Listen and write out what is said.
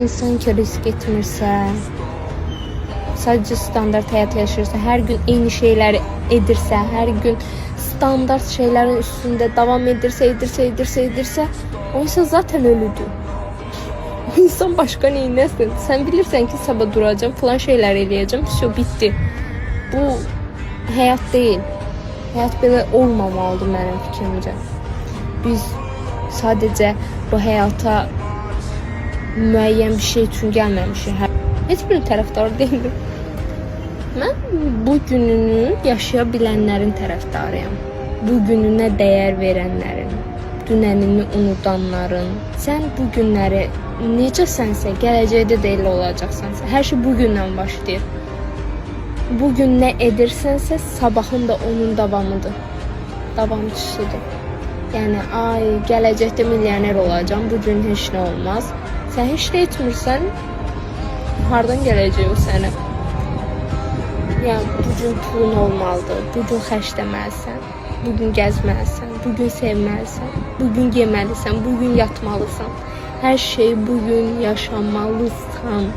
İnsan ki risk etmirsə, sadece standart hayat yaşırsa, her gün eyni şeyler edirsə, her gün standart şeylerin üstünde devam edirsə, o insan zaten ölüdür. O insan başka neyinəsin? Sen bilirsən ki, sabah duracağım, falan şeyler eləyəcəm, все, bitti. Bu hayat değil. Hayat belə olmamalıdır mənim fikrimcə. Biz sadece bu hayata müəyyən bir şey üçün gəlməmişik. Heç bir tərəfdar deyiləm. Mən bu gününü yaşaya bilənlərin tərəfdarıyam. Bu gününə dəyər verənlərin, dünənini unudanların. Sən bu günləri necəsənsə, gələcəkdə də elə olacaqsansə, hər şey bugündən başlayır. Bugün nə edirsənsə, sabahın da onun davamıdır. Davamçısıdır. Yəni, ay, gələcəkdə milyoner olacağım, bugün heç nə olmaz. Sən heç nə etmirsən, hardan gələcək o sənə? Yəni, bugün pulun olmalıdır, bugün xərcləməlisən, bugün gəzməlisən, bugün sevməlisən, bugün yeməlisən, bugün yatmalısan. Hər şey bugün yaşamalısan.